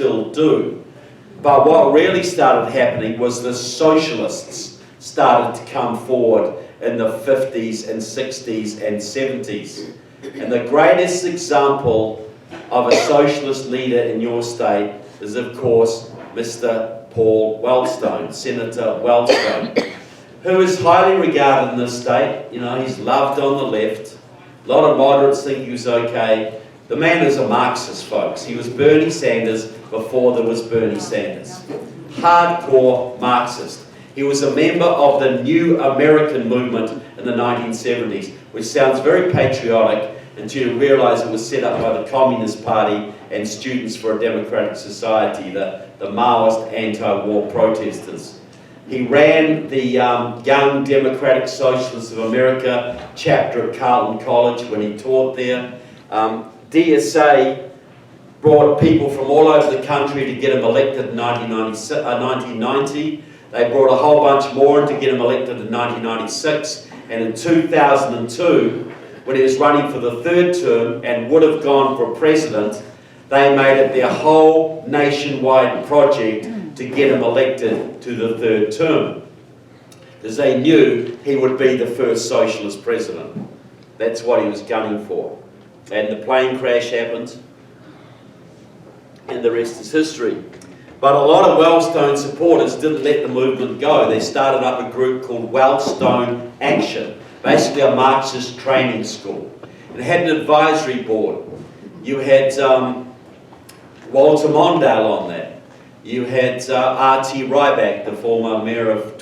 still do. But what really started happening was the socialists started to come forward in the 50s and 60s and 70s. And the greatest example of a socialist leader in your state is, of course, Mr. Paul Wellstone, Senator Wellstone, who is highly regarded in this state. You know, he's loved on the left. A lot of moderates think he was okay. The man is a Marxist, folks. He was Bernie Sanders before there was Bernie Sanders. Hardcore Marxist. He was a member of the New American movement in the 1970s, which sounds very patriotic until you realise it was set up by the Communist Party and Students for a Democratic Society, the Maoist anti-war protesters. He ran the Young Democratic Socialists of America chapter at Carleton College when he taught there. DSA brought people from all over the country to get him elected in 1990. They brought a whole bunch more in to get him elected in 1996. And in 2002, when he was running for the third term and would have gone for president, they made it their whole nationwide project to get him elected to the third term, because they knew he would be the first socialist president. That's what he was gunning for. And the plane crash happened, and the rest is history. But a lot of Wellstone supporters didn't let the movement go. They started up a group called Wellstone Action, basically a Marxist training school. It had an advisory board. You had Walter Mondale on that. You had R.T. Ryback, the former mayor of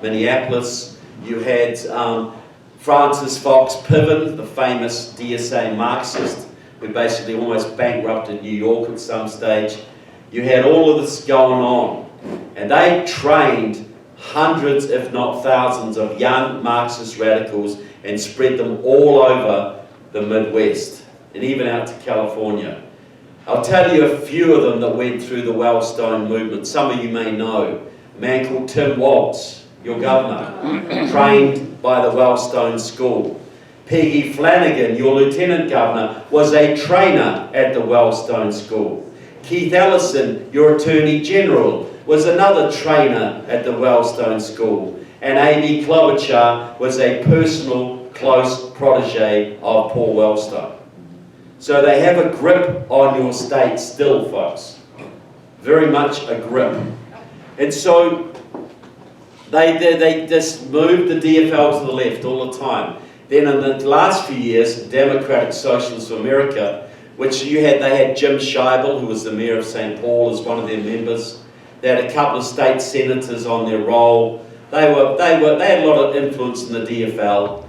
Minneapolis. You had Francis Fox Piven, the famous DSA Marxist, who basically almost bankrupted New York at some stage. You had all of this going on. And they trained hundreds, if not thousands, of young Marxist radicals and spread them all over the Midwest and even out to California. I'll tell you a few of them that went through the Wellstone movement. Some of you may know. A man called Tim Walz, your governor, trained by the Wellstone School. Peggy Flanagan, your lieutenant governor, was a trainer at the Wellstone School. Keith Ellison, your attorney general, was another trainer at the Wellstone School. And Amy Klobuchar was a personal, close protege of Paul Wellstone. So they have a grip on your state still, folks. Very much a grip. And so they just moved the DFL to the left all the time. Then in the last few years, Democratic Socialists of America, which they had Jim Scheibel, who was the mayor of St. Paul, as one of their members. They had a couple of state senators on their roll. They had a lot of influence in the DFL.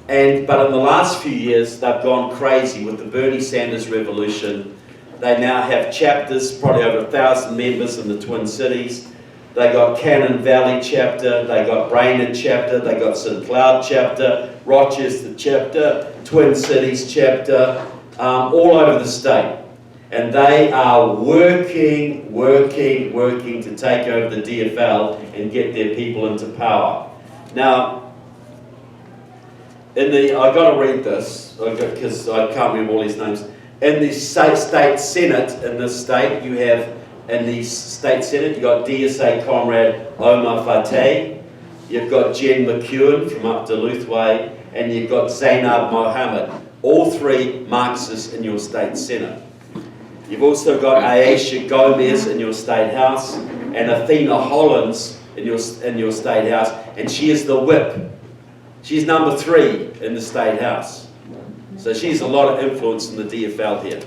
But in the last few years, they've gone crazy with the Bernie Sanders revolution. They now have chapters, probably over 1,000 members in the Twin Cities. They got Cannon Valley chapter, they got Brainerd chapter, they got St. Cloud chapter, Rochester chapter, Twin Cities chapter, all over the state. And they are working to take over the DFL and get their people into power. Now, I've got to read this because I can't remember all these names. In the state senate in this state, you have, in the state senate, you've got DSA comrade Omar Fateh, you've got Jen McEwen from up Duluth Way, and you've got Zainab Mohammed, all three Marxists in your state senate. You've also got Aisha Gomez in your state house, and Athena Hollins in your state house, and she is the whip. She's number 3 in the state house. So she's a lot of influence in the DFL here.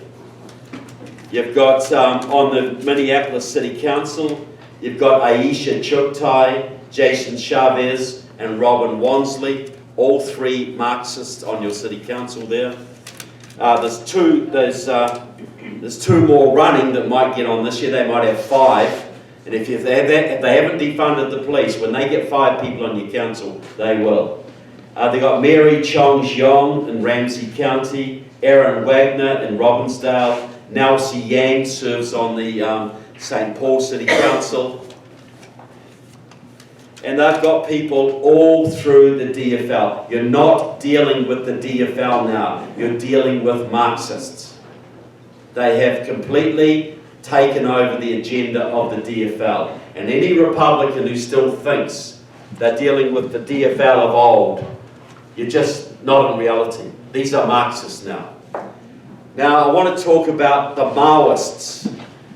You've got, on the Minneapolis City Council, you've got Aisha Chuktai, Jason Chavez, and Robin Wansley, all 3 Marxists on your city council there. There's two more running that might get on this year. They might have 5. And if they haven't defunded the police, when they get 5 people on your council, they will. They've got Mary Chong-Xiong in Ramsey County, Aaron Wagner in Robbinsdale, Nelsie Yang serves on the St. Paul City Council. And they've got people all through the DFL. You're not dealing with the DFL now. You're dealing with Marxists. They have completely taken over the agenda of the DFL. And any Republican who still thinks they're dealing with the DFL of old, you're just not in reality. These are Marxists now. Now, I want to talk about the Maoists,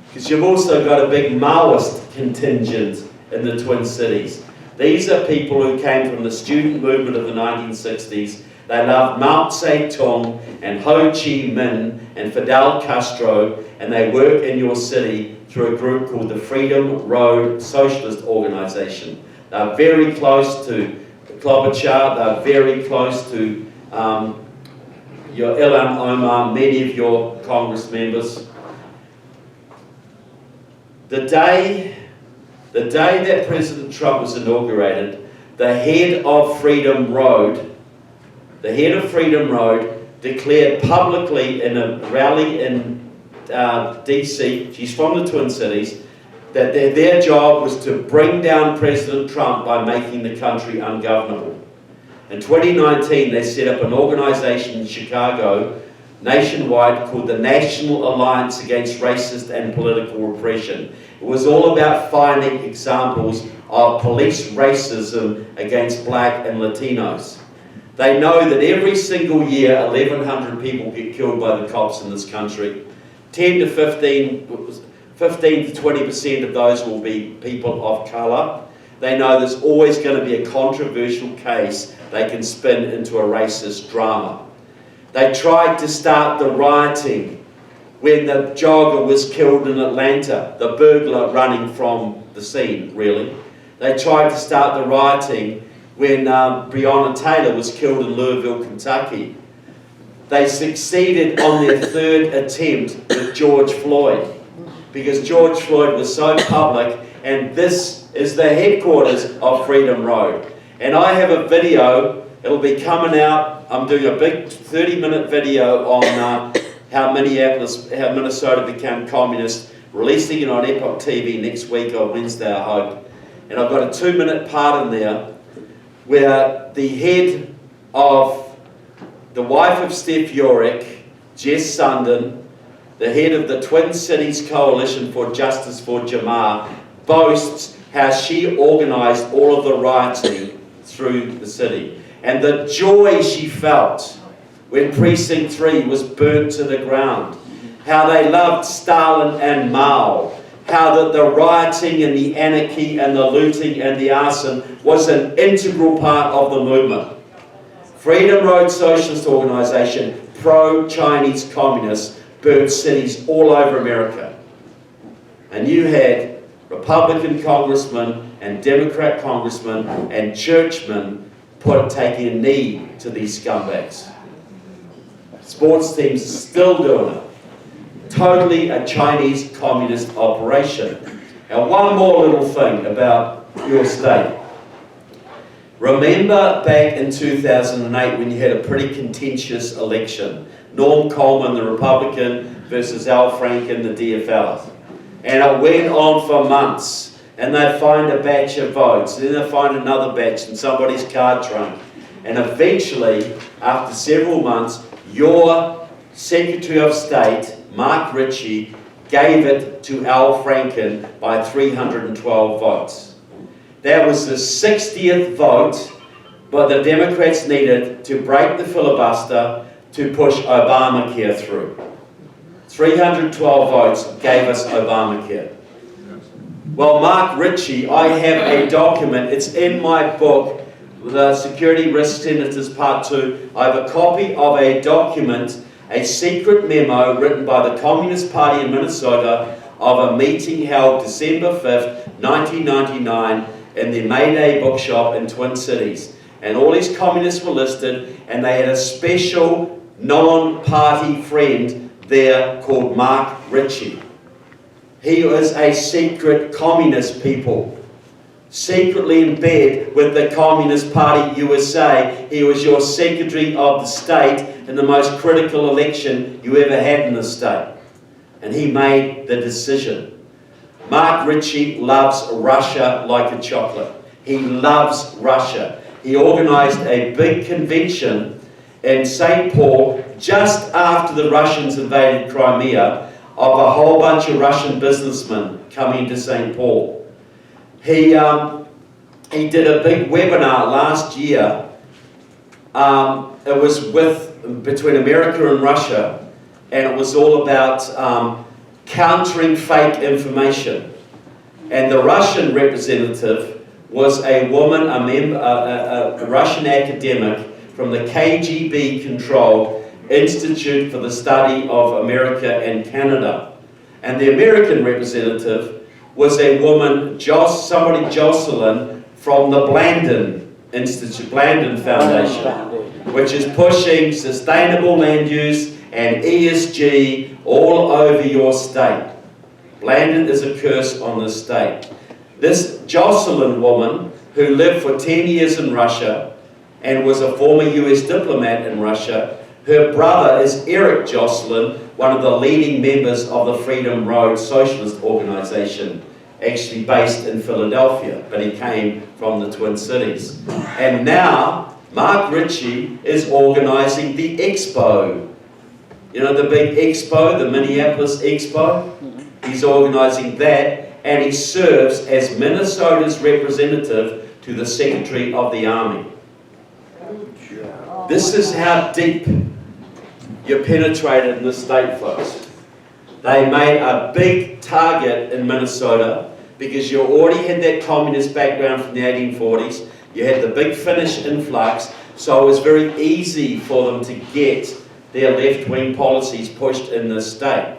because you've also got a big Maoist contingent in the Twin Cities. These are people who came from the student movement of the 1960s. They love Mao Zedong and Ho Chi Minh and Fidel Castro, and they work in your city through a group called the Freedom Road Socialist Organization. They're very close to Klobuchar, they're very close to your Ilhan Omar, many of your Congress members. The day that President Trump was inaugurated, the head of Freedom Road declared publicly in a rally in DC, she's from the Twin Cities, that their job was to bring down President Trump by making the country ungovernable. In 2019, they set up an organization in Chicago, nationwide, called the National Alliance Against Racist and Political Repression. It was all about finding examples of police racism against black and Latinos. They know that every single year 1,100 people get killed by the cops in this country. 15 to 20% of those will be people of colour. They know there's always going to be a controversial case they can spin into a racist drama. They tried to start the rioting when the jogger was killed in Atlanta, the burglar running from the scene, really. They tried to start the rioting when Breonna Taylor was killed in Louisville, Kentucky. They succeeded on their third attempt with George Floyd, because George Floyd was so public, and this is the headquarters of Freedom Road. And I have a video, it'll be coming out, I'm doing a big 30-minute video on how Minnesota became communist, releasing it on Epoch TV next week on Wednesday, I hope. And I've got a 2-minute part in there where the head of, the wife of Steph Urick, Jess Sundin, the head of the Twin Cities Coalition for Justice for Jamar, boasts how she organised all of the rioting through the city. And the joy she felt when Precinct 3 was burnt to the ground. How they loved Stalin and Mao. How the rioting and the anarchy and the looting and the arson was an integral part of the movement. Freedom Road Socialist Organisation, pro-Chinese communists, burnt cities all over America. And you had Republican congressmen and Democrat congressmen and churchmen taking a knee to these scumbags. Sports teams are still doing it. Totally a Chinese communist operation. Now, one more little thing about your state. Remember back in 2008 when you had a pretty contentious election. Norm Coleman, the Republican, versus Al Franken, the DFL. And it went on for months. And they'd find a batch of votes, and then they'd find another batch in somebody's car trunk. And eventually, after several months, your Secretary of State, Mark Ritchie, gave it to Al Franken by 312 votes. That was the 60th vote, but the Democrats needed to break the filibuster to push Obamacare through. 312 votes gave us Obamacare. Well, Mark Ritchie, I have a document, it's in my book, The Security Risk Senators Part 2. I have a copy of a document, a secret memo written by the Communist Party in Minnesota of a meeting held December 5th, 1999 in the Mayday Bookshop in Twin Cities. And all these communists were listed, and they had a special non-party friend there called Mark Ritchie. He was a secret communist, people. Secretly in bed with the Communist Party USA. He was your Secretary of the State in the most critical election you ever had in the state. And he made the decision. Mark Ritchie loves Russia like a chocolate. He loves Russia. He organised a big convention in St. Paul just after the Russians invaded Crimea of a whole bunch of Russian businessmen coming to St. Paul. He did a big webinar last year. It was between America and Russia, and it was all about countering fake information. And the Russian representative was a woman, a Russian academic from the KGB-controlled Institute for the Study of America and Canada. And the American representative was a woman, Jocelyn, from the Blandin Institute, Blandin Foundation, which is pushing sustainable land use and ESG all over your state. Blandin is a curse on the state. This Jocelyn woman, who lived for 10 years in Russia and was a former US diplomat in Russia, her brother is Eric Jocelyn, one of the leading members of the Freedom Road Socialist Organization, actually based in Philadelphia, but he came from the Twin Cities. And now, Mark Ritchie is organizing the Expo. You know, the big Expo, the Minneapolis Expo? He's organizing that, and he serves as Minnesota's representative to the Secretary of the Army. This is how deep you're penetrated in the state, folks. They made a big target in Minnesota because you already had that communist background from the 1840s. You had the big Finnish influx, so it was very easy for them to get their left-wing policies pushed in this state.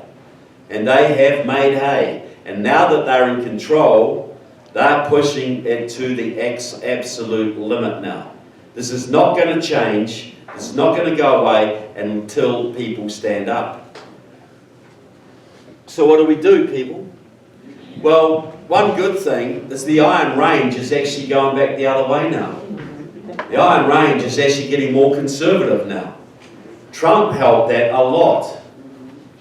And they have made hay. And now that they're in control, they're pushing it to the absolute limit now. This is not going to change. It's not going to go away until people stand up. So what do, people? Well, one good thing is the Iron Range is actually going back the other way now. The Iron Range is actually getting more conservative now. Trump helped that a lot.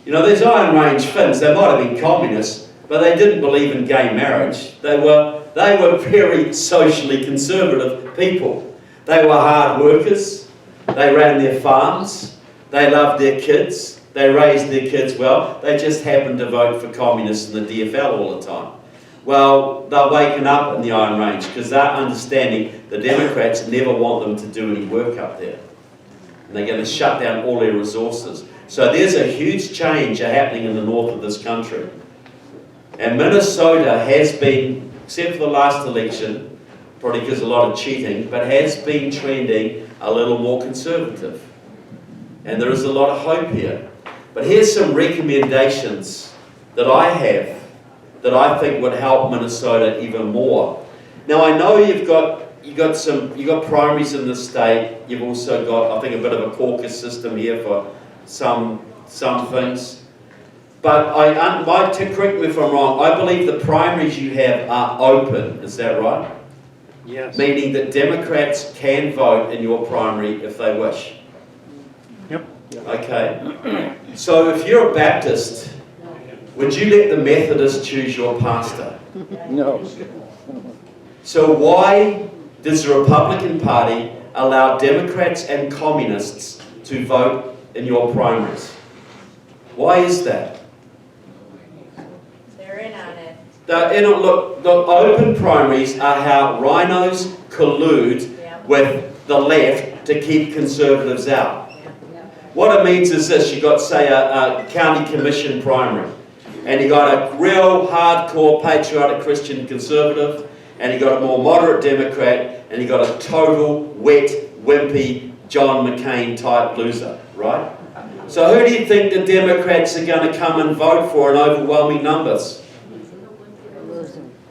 You know, these Iron Range Finns, they might have been communists, but they didn't believe in gay marriage. They were very socially conservative people. They were hard workers. They ran their farms. They loved their kids. They raised their kids well. They just happened to vote for communists and the DFL all the time. Well, they're waking up in the Iron Range because they're understanding the Democrats never want them to do any work up there. And they're going to shut down all their resources. So there's a huge change happening in the north of this country. And Minnesota has been, except for the last election, probably because a lot of cheating, but has been trending a little more conservative. And there is a lot of hope here. But here's some recommendations that I have that I think would help Minnesota even more. Now I know you've got primaries in the state. You've also got, I think, a bit of a caucus system here for some things. But correct me if I'm wrong, I believe the primaries you have are open, is that right? Yes. Meaning that Democrats can vote in your primary if they wish. Yep. Okay. So if you're a Baptist, would you let the Methodists choose your pastor? No. So why does the Republican Party allow Democrats and communists to vote in your primaries? Why is that? They're in on it. Look, the open primaries are how rhinos collude with the left to keep conservatives out. What it means is this: you got, say, a county commission primary, and you got a real hardcore patriotic Christian conservative, and you got a more moderate Democrat, and you got a total wet, wimpy John McCain type loser, right? So who do you think the Democrats are going to come and vote for in overwhelming numbers?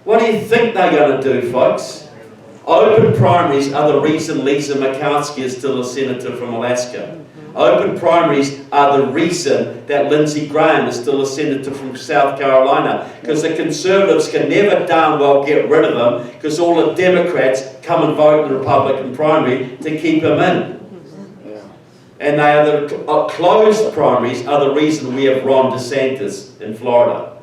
What do you think they're going to do, folks? Open primaries are the reason Lisa Murkowski is still a senator from Alaska. Open primaries are the reason that Lindsey Graham is still a senator from South Carolina, because the Conservatives can never darn well get rid of him because all the Democrats come and vote in the Republican primary to keep him in. And they are the closed primaries are the reason we have Ron DeSantis in Florida,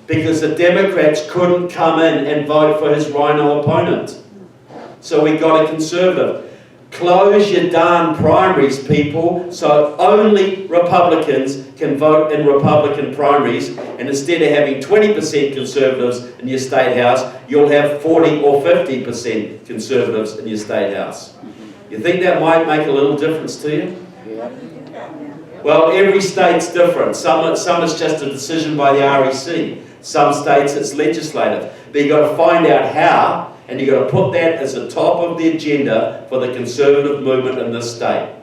because the Democrats couldn't come in and vote for his rhino opponent. So we got a conservative. Close your darn primaries, people, so only Republicans can vote in Republican primaries, and instead of having 20% Conservatives in your State House, you'll have 40 or 50% Conservatives in your State House. You think that might make a little difference to you? Well, every state's different. Some it's just a decision by the REC. Some states it's legislative. But you've got to find out how, and you've got to put that as the top of the agenda for the Conservative movement in this state.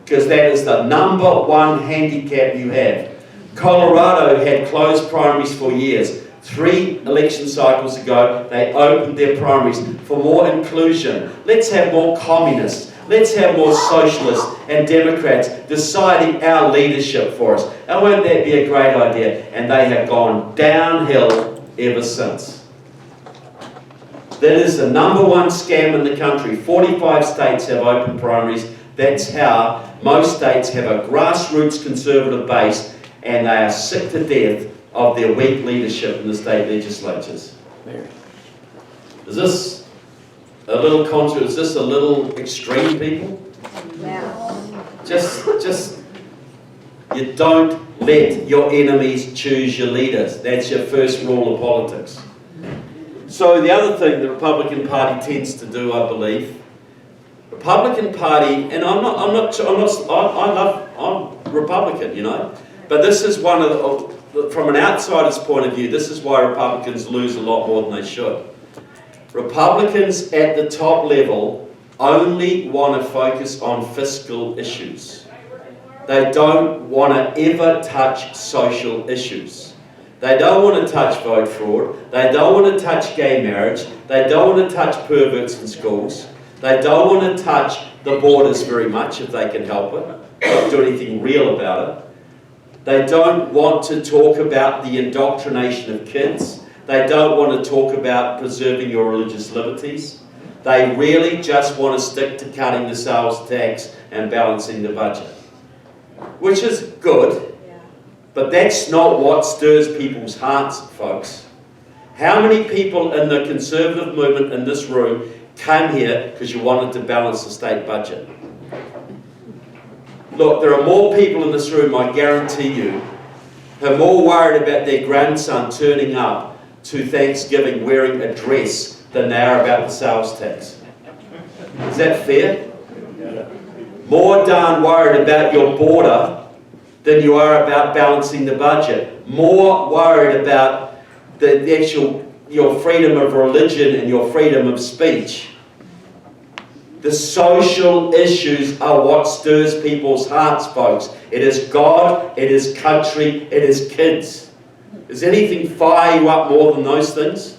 Because that is the number one handicap you have. Colorado had closed primaries for years. 3 election cycles ago, they opened their primaries for more inclusion. Let's have more communists. Let's have more socialists and Democrats deciding our leadership for us. And won't that be a great idea? And they have gone downhill ever since. That is the number one scam in the country. 45 states have open primaries. That's how most states have a grassroots Conservative base, and they are sick to death of their weak leadership in the state legislatures. Is this a little is this a little extreme, people? Just you don't let your enemies choose your leaders. That's your first rule of politics. So the other thing the Republican Party tends to do, I believe, Republican Party, and I'm Republican, you know, but this is one of the, from an outsider's point of view, this is why Republicans lose a lot more than they should. Republicans at the top level only want to focus on fiscal issues. They don't want to ever touch social issues. They don't want to touch vote fraud. They don't want to touch gay marriage. They don't want to touch perverts in schools. They don't want to touch the borders very much if they can help it. Don't do anything real about it. They don't want to talk about the indoctrination of kids. They don't want to talk about preserving your religious liberties. They really just want to stick to cutting the sales tax and balancing the budget. Which is good, but that's not what stirs people's hearts, folks. How many people in the Conservative movement in this room came here because you wanted to balance the state budget? Look, there are more people in this room, I guarantee you, who are more worried about their grandson turning up to Thanksgiving wearing a dress than they are about the sales tax. Is that fair? More darn worried about your border than you are about balancing the budget. More worried about the actual, your freedom of religion and your freedom of speech. The social issues are what stirs people's hearts, folks. It is God, it is country, it is kids. Does anything fire you up more than those things?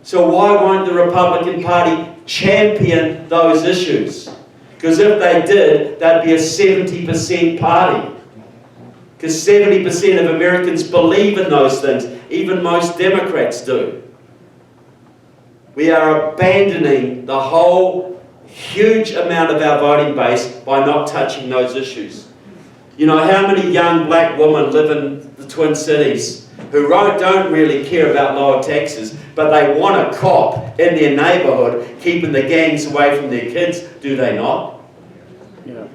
So why won't the Republican Party champion those issues? Because if they did, they'd be a 70% party. Because 70% of Americans believe in those things. Even most Democrats do. We are abandoning the whole huge amount of our voting base by not touching those issues. You know, how many young black women live in the Twin Cities who don't really care about lower taxes, but they want a cop in their neighbourhood keeping the gangs away from their kids, do they not? Yeah.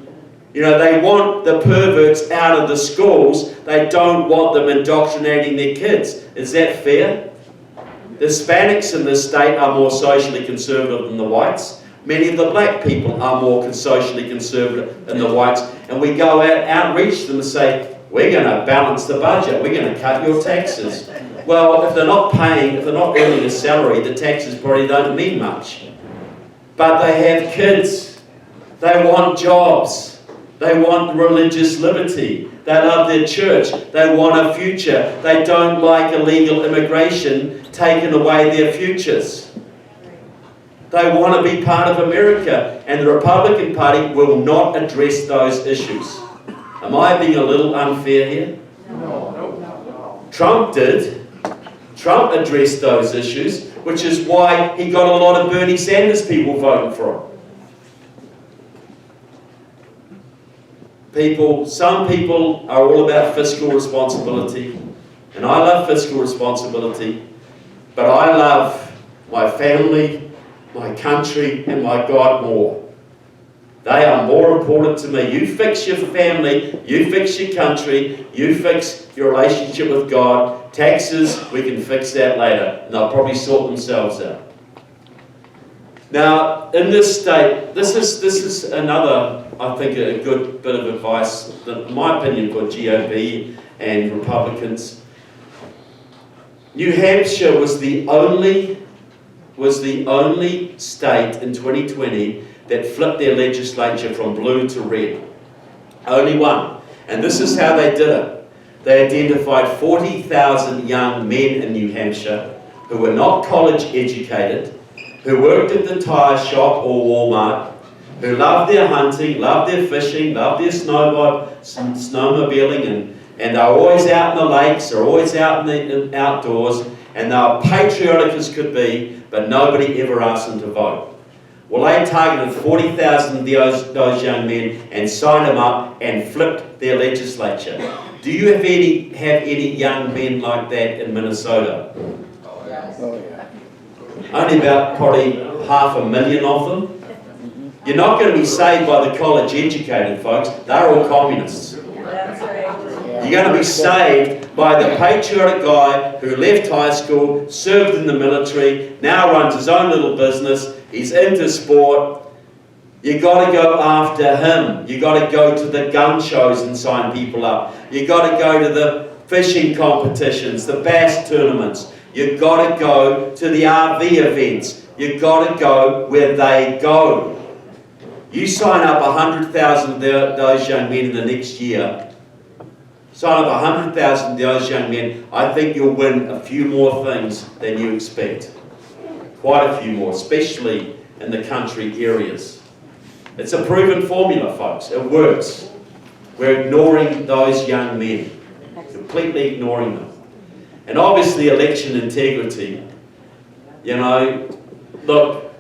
You know, they want the perverts out of the schools. They don't want them indoctrinating their kids. Is that fair? The Hispanics in this state are more socially conservative than the whites. Many of the black people are more socially conservative than the whites. And we go out, outreach them and say, we're going to balance the budget. We're going to cut your taxes. Well, if they're not paying, if they're not earning a salary, the taxes probably don't mean much. But they have kids. They want jobs. They want religious liberty. They love their church. They want a future. They don't like illegal immigration taking away their futures. They want to be part of America. And the Republican Party will not address those issues. Am I being a little unfair here? No. Trump did. Trump addressed those issues, which is why he got a lot of Bernie Sanders people voting for him. Some people are all about fiscal responsibility, and I love fiscal responsibility, but I love my family, my country, and my God more. They are more important to me. You fix your family, you fix your country, you fix your relationship with God. Taxes, we can fix that later. And they'll probably sort themselves out. Now, in this state, this is another, I think, a good bit of advice, that, in my opinion, for GOP and Republicans. New Hampshire was the only state in 2020 that flipped their legislature from blue to red. Only one. And this is how they did it. They identified 40,000 young men in New Hampshire who were not college educated, who worked at the tyre shop or Walmart, who loved their hunting, loved their fishing, loved their snowmobiling, and they're always out in the lakes, they're always out in the outdoors, and they're patriotic as could be, but nobody ever asked them to vote. Well, they targeted 40,000 of those young men and signed them up and flipped their legislature. Do you have any young men like that in Minnesota? Oh, yeah. Only about probably 500,000 of them. You're not going to be saved by the college educated folks. They're all communists. That's right. You're going to be saved by the patriotic guy who left high school, served in the military, now runs his own little business, he's into sport. You've got to go after him. You've got to go to the gun shows and sign people up. You've got to go to the fishing competitions, the bass tournaments. You've got to go to the RV events. You've got to go where they go. You sign up 100,000 of those young men in the next year. Sign up 100,000 of those young men. I think you'll win a few more things than you expect. Quite a few more, especially in the country areas. It's a proven formula, folks. It works. We're ignoring those young men. Completely ignoring them. And obviously election integrity. You know, look,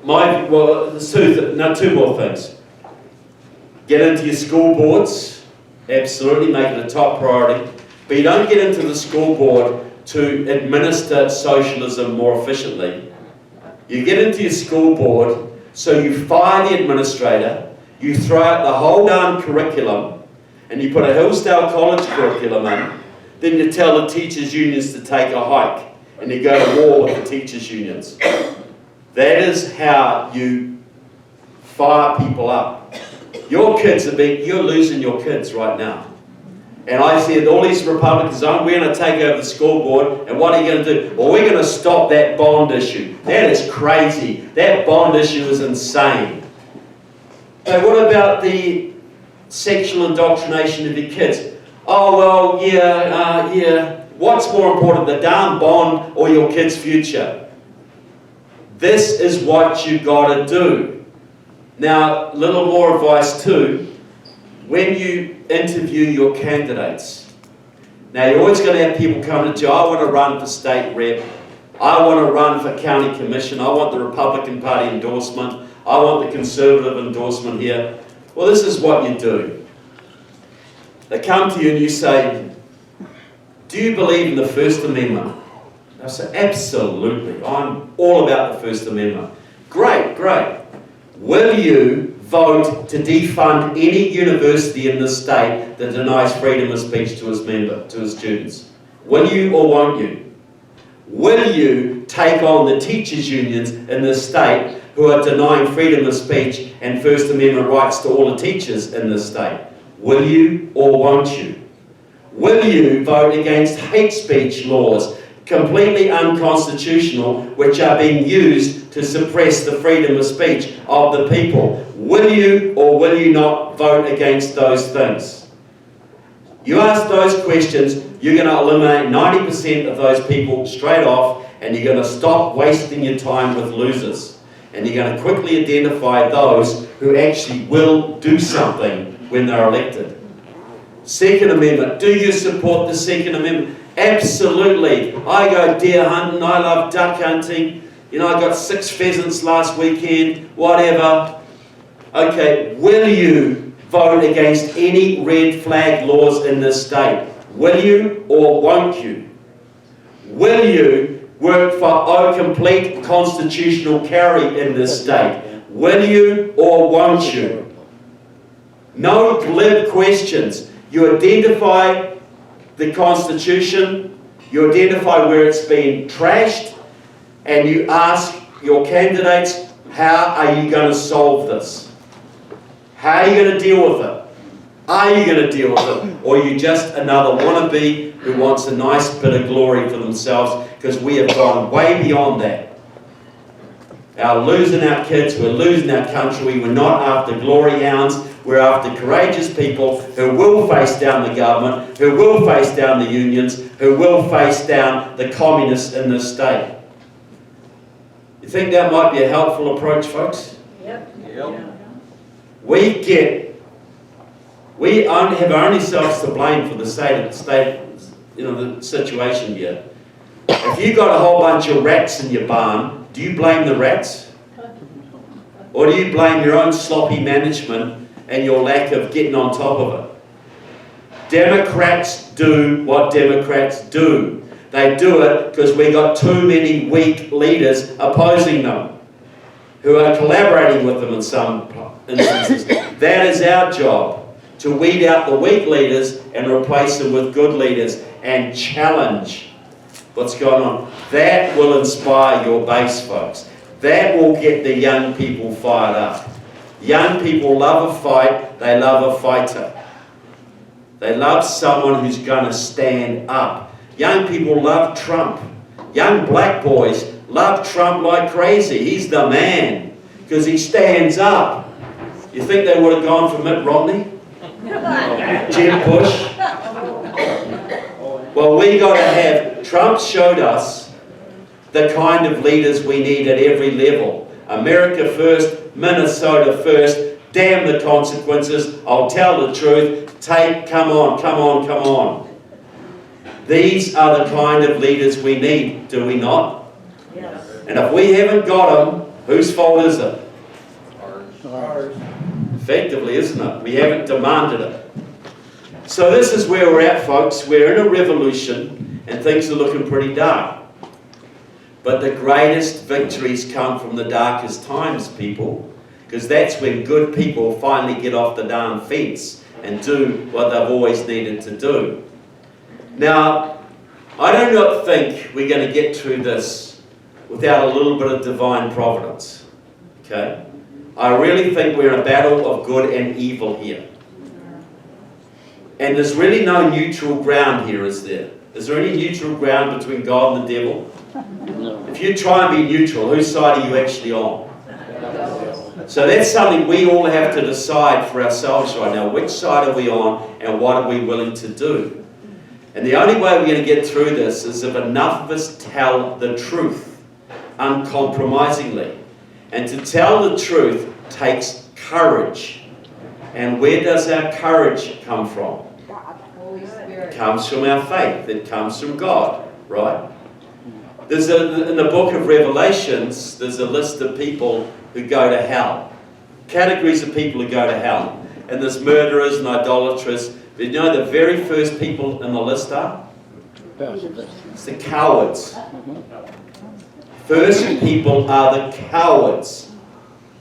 there's two more things. Get into your school boards, absolutely, make it a top priority. But you don't get into the school board to administer socialism more efficiently. You get into your school board so you fire the administrator, you throw out the whole darn curriculum, and you put a Hillsdale College curriculum in. Then you tell the teachers' unions to take a hike, and you go to war with the teachers' unions. That is how you fire people up. Your kids you're losing your kids right now. And I see all these Republicans, we're going to take over the school board, and what are you going to do? Well, we're going to stop that bond issue. That is crazy. That bond issue is insane. So what about the sexual indoctrination of your kids? Oh, well, yeah. What's more important, the darn bond or your kid's future? This is what you got to do. Now, a little more advice too. When you interview your candidates, now you're always going to have people coming to you, I want to run for state rep, I want to run for county commission, I want the Republican Party endorsement, I want the Conservative endorsement here. Well, this is what you do. They come to you and you say, do you believe in the First Amendment? I say, absolutely, I'm all about the First Amendment. Great. Will you vote to defund any university in the state that denies freedom of speech to his students? Will you or won't you? Will you take on the teachers' unions in the state who are denying freedom of speech and First Amendment rights to all the teachers in the state? Will you or won't you? Will you vote against hate speech laws, completely unconstitutional, which are being used to suppress the freedom of speech of the people? Will you or will you not vote against those things? You ask those questions, you're going to eliminate 90% of those people straight off, and you're going to stop wasting your time with losers. And you're going to quickly identify those who actually will do something when they're elected. Second Amendment. Do you support the Second Amendment? Absolutely. I go deer hunting, I love duck hunting. You know, I got 6 pheasants last weekend, whatever. Okay, will you vote against any red flag laws in this state? Will you or won't you? Will you work for complete constitutional carry in this state? Will you or won't you? No glib questions. You identify the Constitution, you identify where it's been trashed, and you ask your candidates, how are you going to solve this? How are you going to deal with it? Are you going to deal with it? Or are you just another wannabe who wants a nice bit of glory for themselves? Because we have gone way beyond that. We're losing our kids, we're losing our country, we're not after glory hounds, we're after courageous people who will face down the government, who will face down the unions, who will face down the communists in this state. You think that might be a helpful approach, folks? Yep. We have only ourselves to blame for the the situation here. If you got a whole bunch of rats in your barn, do you blame the rats? Or do you blame your own sloppy management and your lack of getting on top of it? Democrats do what Democrats do. They do it because we got too many weak leaders opposing them, who are collaborating with them in some instances. That is our job, to weed out the weak leaders and replace them with good leaders and challenge what's going on. That will inspire your base, folks. That will get the young people fired up. Young people love a fight, they love a fighter. They love someone who's going to stand up. Young people love Trump. Young black boys love Trump like crazy. He's the man because he stands up. You think they would have gone for Mitt Romney? Jeb Bush? Well, we got to have, Trump showed us the kind of leaders we need at every level. America first, Minnesota first, damn the consequences, I'll tell the truth, come on. These are the kind of leaders we need, do we not? Yes. And if we haven't got them, whose fault is it? Ours. Effectively, isn't it? We haven't demanded it. So this is where we're at, folks. We're in a revolution and things are looking pretty dark. But the greatest victories come from the darkest times, people, because that's when good people finally get off the darn fence and do what they've always needed to do. Now, I do not think we're going to get through this without a little bit of divine providence. Okay? I really think we're in a battle of good and evil here. And there's really no neutral ground here, is there? Is there any neutral ground between God and the devil? No. If you try and be neutral, whose side are you actually on? So that's something we all have to decide for ourselves right now. Which side are we on and what are we willing to do? And the only way we're going to get through this is if enough of us tell the truth uncompromisingly. And to tell the truth takes courage. And where does our courage come from? Holy Spirit. It comes from our faith. It comes from God, right? In the book of Revelations, there's a list of people who go to hell. Categories of people who go to hell. And there's murderers and idolaters. But you know the very first people in the list are? It's the cowards. First people are the cowards.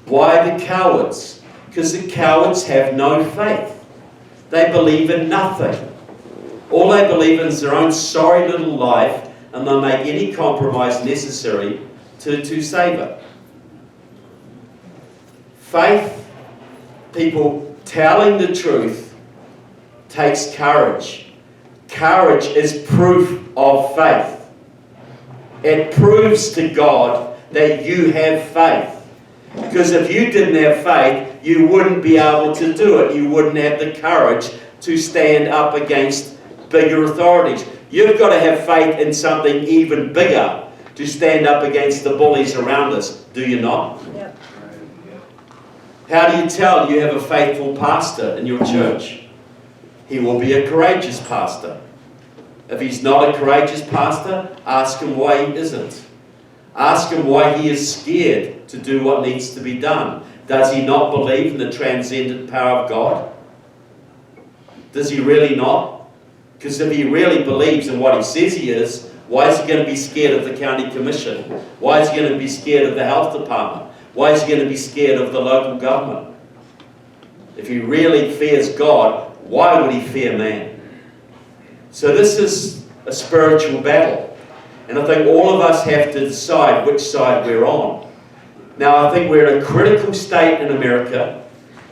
Why the cowards? Because the cowards have no faith. They believe in nothing. All they believe in is their own sorry little life, and they'll make any compromise necessary to save it. Faith, people telling the truth, takes courage. Courage is proof of faith. It proves to God that you have faith. Because if you didn't have faith, you wouldn't be able to do it. You wouldn't have the courage to stand up against bigger authorities. You've got to have faith in something even bigger to stand up against the bullies around us. Do you not? Yep. How do you tell you have a faithful pastor in your church? He will be a courageous pastor. If he's not a courageous pastor, ask him why he isn't. Ask him why he is scared to do what needs to be done. Does he not believe in the transcendent power of God? Does he really not? Because if he really believes in what he says he is, why is he going to be scared of the county commission? Why is he going to be scared of the health department? Why is he going to be scared of the local government? If he really fears God, why would he fear man? So this is a spiritual battle. And I think all of us have to decide which side we're on. Now, I think we're in a critical state in America.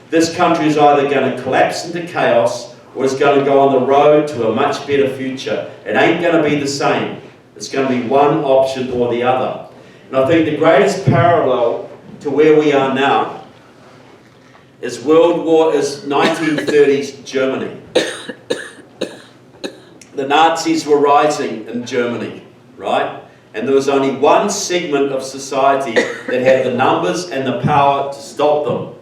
This country is either going to collapse into chaos or it's going to go on the road to a much better future. It ain't going to be the same. It's going to be one option or the other. And I think the greatest parallel to where we are now is 1930s Germany. The Nazis were rising in Germany, right? And there was only one segment of society that had the numbers and the power to stop them.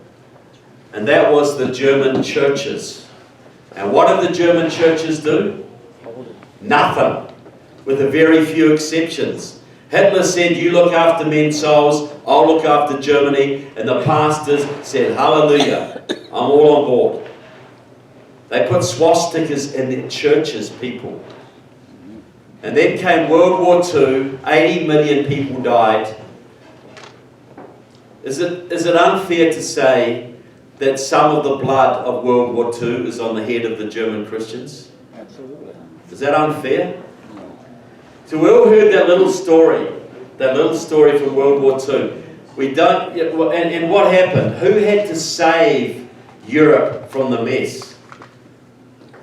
And that was the German churches. And what did the German churches do? Nothing, with a very few exceptions. Hitler said, you look after men's souls, I'll look after Germany. And the pastors said, hallelujah, I'm all on board. They put swastikas in their churches, people. And then came World War II, 80 million people died. Is it unfair to say that some of the blood of World War II is on the head of the German Christians? Absolutely. Is that unfair? So we all heard that little story from World War II. And what happened? Who had to save Europe from the mess?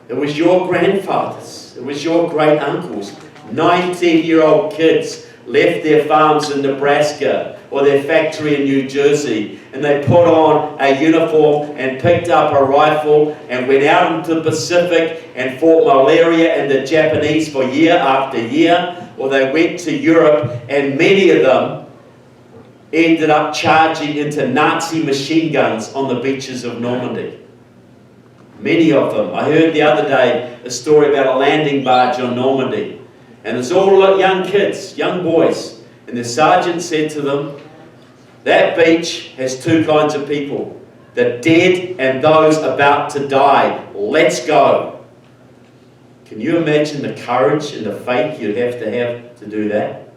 It was your grandfathers. It was your great uncles. 19-year-old kids left their farms in Nebraska or their factory in New Jersey, and they put on a uniform and picked up a rifle and went out into the Pacific and fought malaria and the Japanese for year after year. Or they went to Europe, and many of them ended up charging into Nazi machine guns on the beaches of Normandy. Many of them. I heard the other day a story about a landing barge on Normandy. And it's all young kids, young boys. And the sergeant said to them, that beach has two kinds of people, the dead and those about to die. Let's go. Can you imagine the courage and the faith you'd have to do that?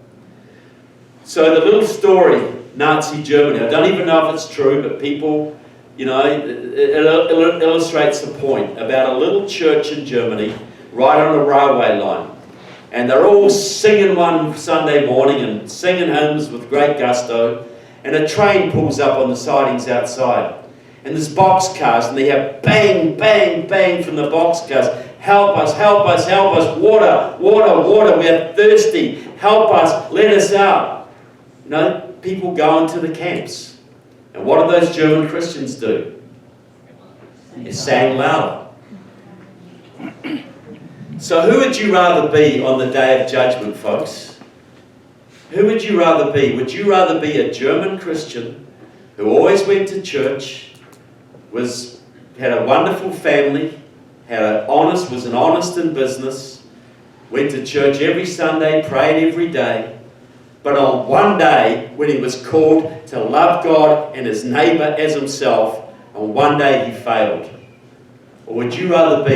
So the little story, Nazi Germany, I don't even know if it's true, but people, it illustrates the point about a little church in Germany right on a railway line. And they're all singing one Sunday morning and singing hymns with great gusto. And a train pulls up on the sidings outside. And there's boxcars, and they have bang, bang, bang from the boxcars. Help us, help us, help us. Water, water, water. We're thirsty. Help us. Let us out. People go into the camps. And what do those German Christians do? They sang louder. So who would you rather be on the day of judgment, folks? Who would you rather be? Would you rather be a German Christian who always went to church, had a wonderful family, was honest in business, went to church every Sunday, prayed every day, but on one day when he was called to love God and his neighbour as himself, on one day he failed? Or would you rather be